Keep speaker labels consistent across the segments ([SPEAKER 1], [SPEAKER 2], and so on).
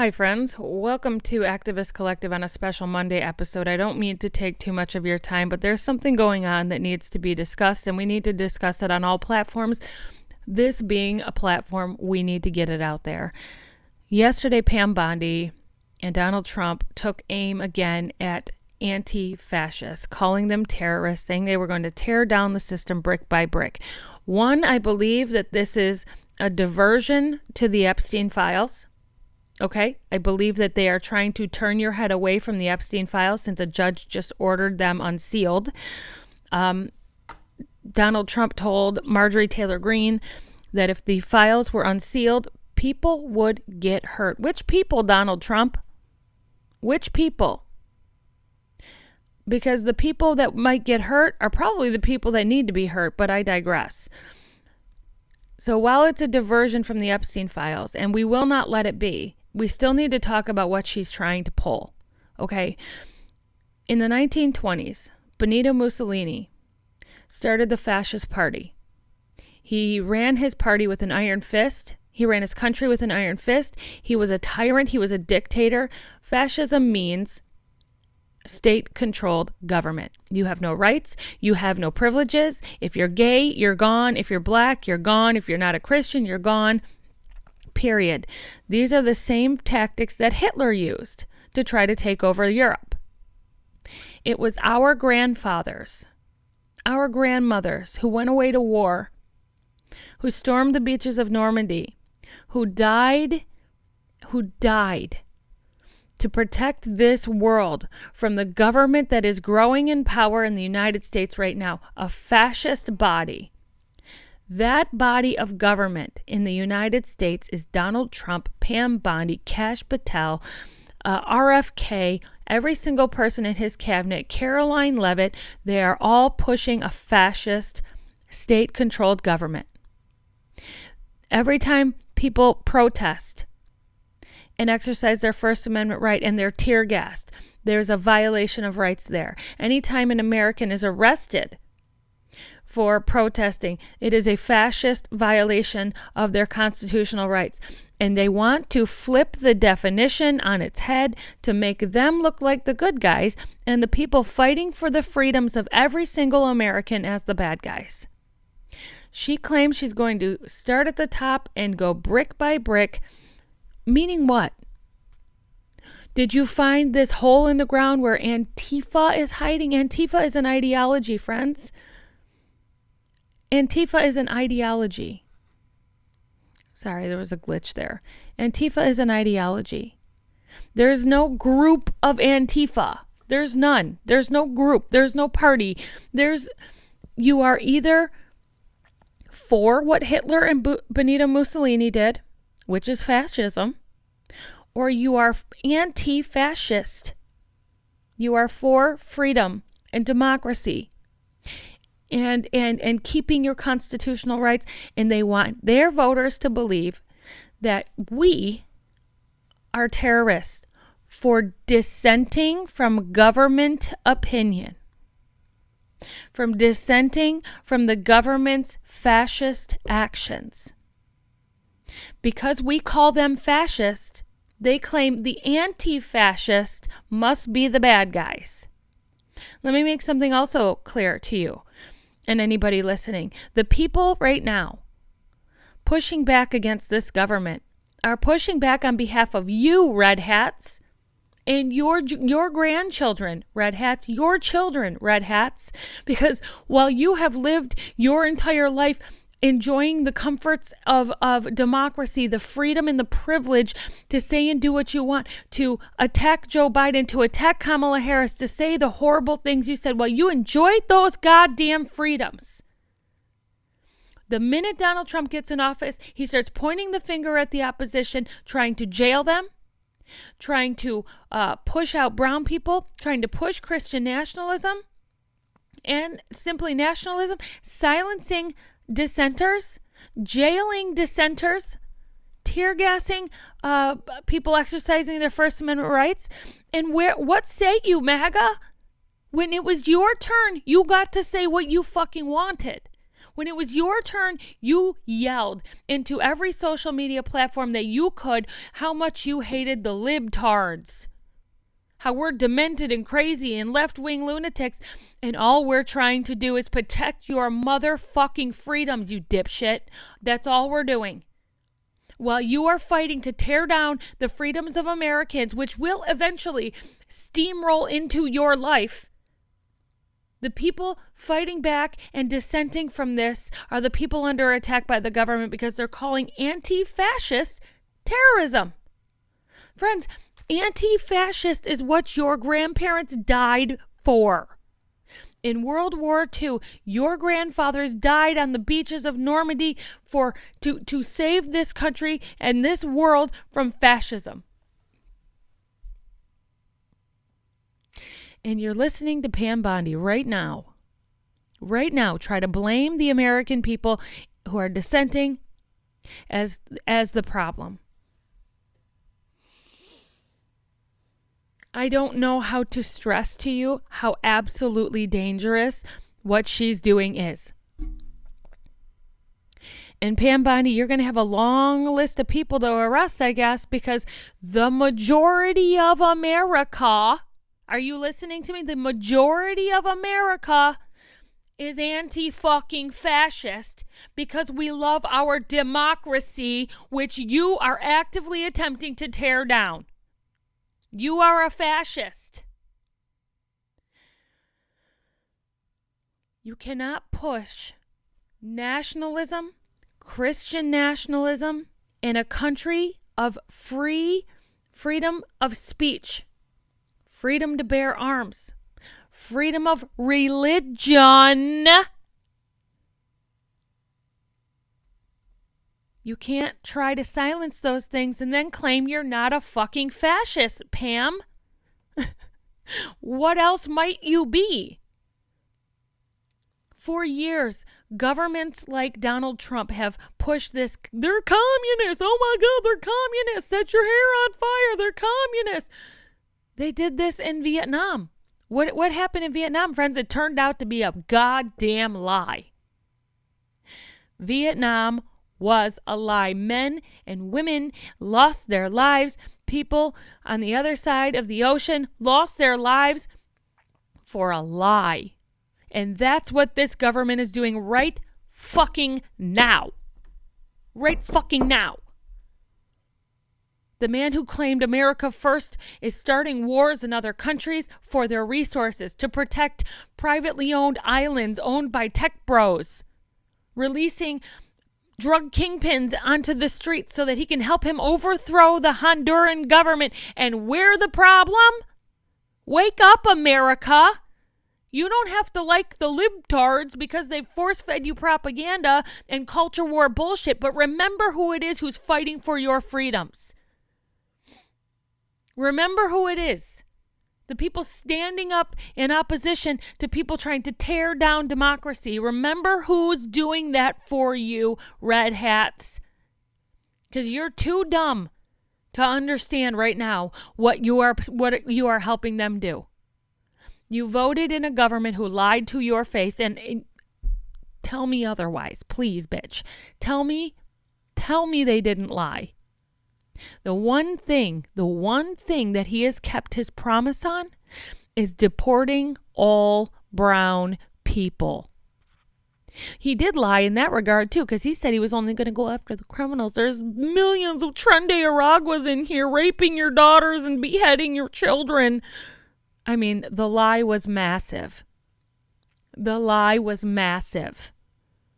[SPEAKER 1] Hi, friends. Welcome to Activist Collective on a special Monday episode. I don't mean to take too much of your time, but there's something going on that needs to be discussed, and we need to discuss it on all platforms. This being a platform, we need to get it out there. Yesterday, Pam Bondi and Donald Trump took aim again at anti-fascists, calling them terrorists, saying they were going to tear down the system brick by brick. One, I believe that this is a diversion to the Epstein Files. Okay, I believe that they are trying to turn your head away from the Epstein Files since a judge just ordered them unsealed. Donald Trump told Marjorie Taylor Greene that if the files were unsealed, people would get hurt. Which people, Donald Trump? Which people? Because the people that might get hurt are probably the people that need to be hurt, but I digress. So while it's a diversion from the Epstein Files, and we will not let it be, we still need to talk about what she's trying to pull, okay? In the 1920s, Benito Mussolini started the Fascist Party. He ran his party with an iron fist. He ran his country with an iron fist. He was a tyrant. He was a dictator. Fascism means state-controlled government. You have no rights. You have no privileges. If you're gay, you're gone. If you're black, you're gone. If you're not a Christian, you're gone. Period. These are the same tactics that Hitler used to try to take over Europe. It was our grandfathers, our grandmothers who went away to war, who stormed the beaches of Normandy, who died to protect this world from the government that is growing in power in the United States right now, a fascist body. That body of government in the United States is Donald Trump, Pam Bondi, Kash Patel, RFK, every single person in his cabinet, Caroline Leavitt. They are all pushing a fascist, state-controlled government. Every time people protest and exercise their First Amendment right and they're tear gassed, there's a violation of rights there. Anytime an American is arrested for protesting, it is a fascist violation of their constitutional rights. And they want to flip the definition on its head to make them look like the good guys and the people fighting for the freedoms of every single American as the bad guys. She claims she's going to start at the top and go brick by brick. Meaning what? Did you find this hole in the ground where Antifa is hiding? Antifa is an ideology, friends. Antifa is an ideology. Sorry, there was a glitch there. Antifa is an ideology. There's no group of Antifa. There's none. There's no group. There's no party. You are either for what Hitler and Benito Mussolini did, which is fascism, or you are anti-fascist. You are for freedom and democracy and keeping your constitutional rights, and they want their voters to believe that we are terrorists for dissenting from government opinion, from dissenting from the government's fascist actions. Because we call them fascist, they claim the anti-fascist must be the bad guys. Let me make something also clear to you and anybody listening. The people right now pushing back against this government are pushing back on behalf of you, red hats, and your grandchildren, red hats, your children, red hats, because while you have lived your entire life enjoying the comforts of democracy, the freedom and the privilege to say and do what you want, to attack Joe Biden, to attack Kamala Harris, to say the horrible things you said, well, you enjoyed those goddamn freedoms. The minute Donald Trump gets in office, he starts pointing the finger at the opposition, trying to jail them, trying to push out brown people, trying to push Christian nationalism and simply nationalism, silencing dissenters, jailing dissenters, tear gassing people exercising their First Amendment rights. And what say you, MAGA? When it was your turn, you got to say what you fucking wanted. When it was your turn, you yelled into every social media platform that you could how much you hated the libtards. How we're demented and crazy and left-wing lunatics, and all we're trying to do is protect your motherfucking freedoms, you dipshit. That's all we're doing. While you are fighting to tear down the freedoms of Americans, which will eventually steamroll into your life, the people fighting back and dissenting from this are the people under attack by the government because they're calling anti-fascist terrorism. Friends, anti-fascist is what your grandparents died for. In World War II, your grandfathers died on the beaches of Normandy to save this country and this world from fascism. And you're listening to Pam Bondi right now, try to blame the American people who are dissenting as the problem. I don't know how to stress to you how absolutely dangerous what she's doing is. And Pam Bondi, you're going to have a long list of people to arrest, I guess, because the majority of America, are you listening to me? The majority of America is anti-fucking fascist because we love our democracy, which you are actively attempting to tear down. You are a fascist. You cannot push nationalism, Christian nationalism, in a country of freedom of speech, freedom to bear arms, freedom of religion. You can't try to silence those things and then claim you're not a fucking fascist, Pam. What else might you be? For years, governments like Donald Trump have pushed this. They're communists. Oh my God, they're communists. Set your hair on fire. They're communists. They did this in Vietnam. What happened in Vietnam, friends? It turned out to be a goddamn lie. Vietnam was a lie. Men and women lost their lives. People on the other side of the ocean lost their lives for a lie. And that's what this government is doing right fucking now. Right fucking now. The man who claimed America first is starting wars in other countries for their resources to protect privately owned islands owned by tech bros. Releasing drug kingpins onto the streets so that he can help him overthrow the Honduran government. And we're the problem? Wake up, America. You don't have to like the libtards because they've force-fed you propaganda and culture war bullshit, but remember who it is who's fighting for your freedoms. Remember who it is. The people standing up in opposition to people trying to tear down democracy. Remember who's doing that for you, red hats. Because you're too dumb to understand right now what you are helping them do. You voted in a government who lied to your face, and tell me otherwise, please, bitch. Tell me they didn't lie. The one thing that he has kept his promise on is deporting all brown people. He did lie in that regard too, because he said he was only going to go after the criminals. There's millions of Tren de Araguas in here raping your daughters and beheading your children. I mean, the lie was massive. The lie was massive.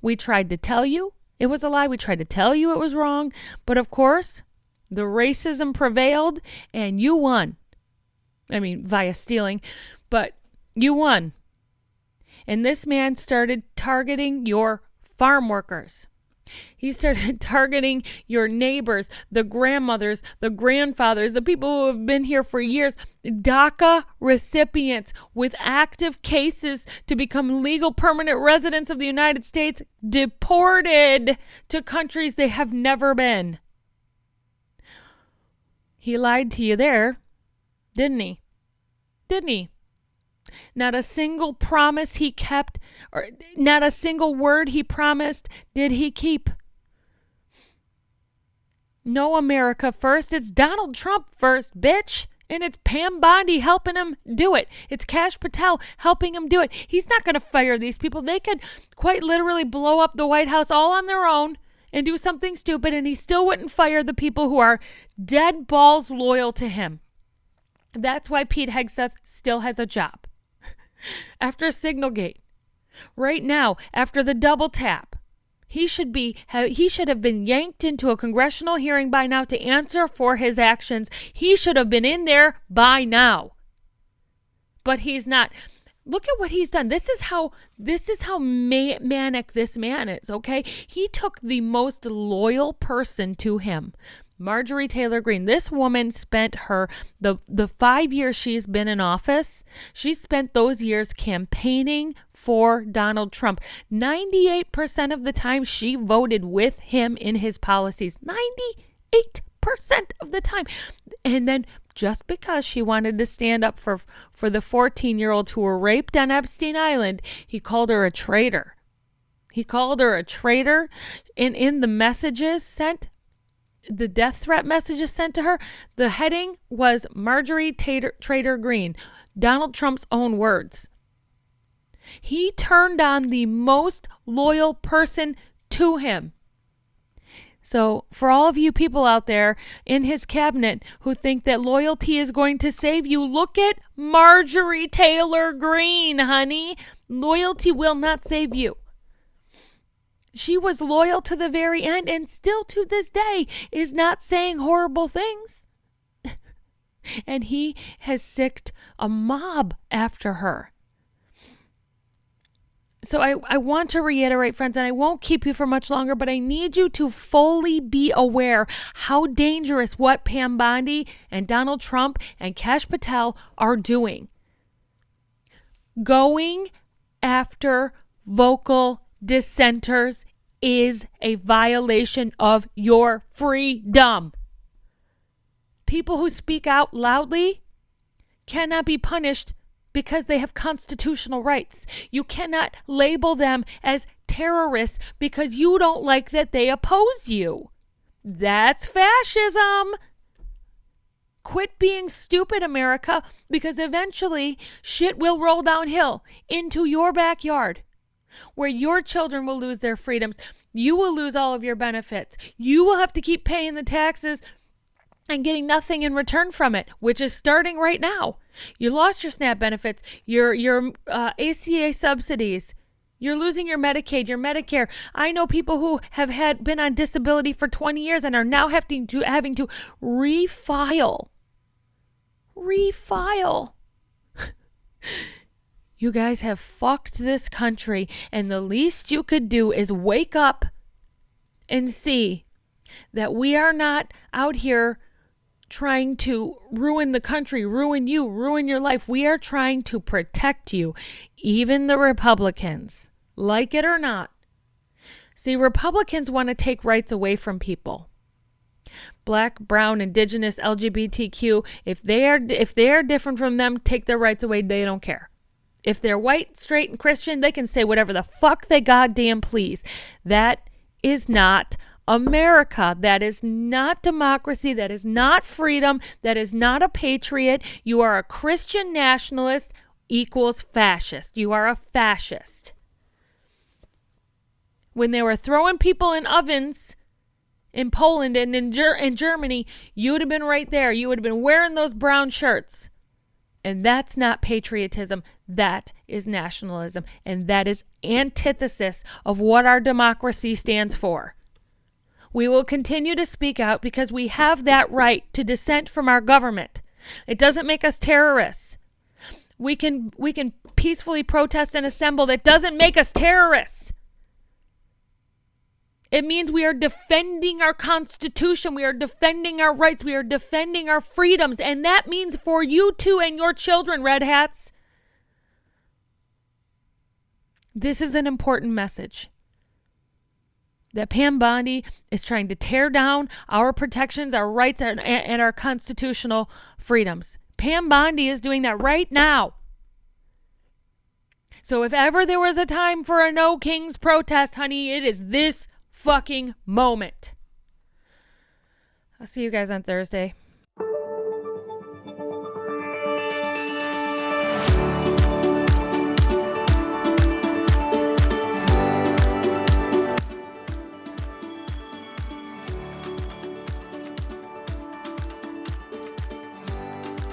[SPEAKER 1] We tried to tell you it was a lie. We tried to tell you it was wrong. But of course, the racism prevailed and you won. I mean, via stealing, but you won. And this man started targeting your farm workers. He started targeting your neighbors, the grandmothers, the grandfathers, the people who have been here for years, DACA recipients with active cases to become legal permanent residents of the United States, deported to countries they have never been. He lied to you there, didn't he? Didn't he? not a single promise he kept, or not a single word he promised did he keep. No America first. It's Donald Trump first, bitch. And it's Pam Bondi helping him do it. It's Kash Patel helping him do it. He's not going to fire these people. They could quite literally blow up the White House all on their own and do something stupid, and he still wouldn't fire the people who are dead balls loyal to him. That's why Pete Hegseth still has a job. After Signalgate, right now, after the double tap, he should have been yanked into a congressional hearing by now to answer for his actions. He should have been in there by now. But he's not. Look at what he's done. This is how manic this man is, okay? He took the most loyal person to him, Marjorie Taylor Greene. This woman spent the 5 years she's been in office, she spent those years campaigning for Donald Trump. 98% of the time she voted with him in his policies. 98% of the time. And then just because she wanted to stand up for the 14-year-olds who were raped on Epstein Island, he called her a traitor. He called her a traitor. And in the messages sent, the death threat messages sent to her, the heading was Marjorie Taylor Greene, Donald Trump's own words. He turned on the most loyal person to him. So for all of you people out there in his cabinet who think that loyalty is going to save you, look at Marjorie Taylor Greene, honey. Loyalty will not save you. She was loyal to the very end and still to this day is not saying horrible things. And he has sicked a mob after her. So I want to reiterate, friends, and I won't keep you for much longer, but I need you to fully be aware how dangerous what Pam Bondi and Donald Trump and Kash Patel are doing. Going after vocal dissenters is a violation of your freedom. People who speak out loudly cannot be punished because they have constitutional rights. You cannot label them as terrorists because you don't like that they oppose you. That's fascism. Quit being stupid, America, because eventually shit will roll downhill into your backyard where your children will lose their freedoms. You will lose all of your benefits. You will have to keep paying the taxes and getting nothing in return from it, which is starting right now. You lost your SNAP benefits, your ACA subsidies. You're losing your Medicaid, your Medicare. I know people who have been on disability for 20 years and are now having to refile. You guys have fucked this country, and the least you could do is wake up and see that we are not out here trying to ruin the country, ruin you, ruin your life. We are trying to protect you, even the Republicans, like it or not. See, Republicans want to take rights away from people. Black, brown, indigenous, LGBTQ, if they are different from them, take their rights away. They don't care. If they're white, straight, and Christian, they can say whatever the fuck they goddamn please. That is not America. That is not democracy. That is not freedom. That is not a patriot. You are a Christian nationalist equals fascist. You are a fascist. When they were throwing people in ovens in Poland and in Germany, you would have been right there. You would have been wearing those brown shirts. And that's not patriotism. That is nationalism. And that is antithesis of what our democracy stands for. We will continue to speak out because we have that right to dissent from our government. It doesn't make us terrorists. We can peacefully protest and assemble. That doesn't make us terrorists. It means we are defending our Constitution. We are defending our rights. We are defending our freedoms. And that means for you too and your children, Red Hats. This is an important message. That Pam Bondi is trying to tear down our protections, our rights, and our constitutional freedoms. Pam Bondi is doing that right now. So if ever there was a time for a No Kings protest, honey, it is this fucking moment. I'll see you guys on Thursday.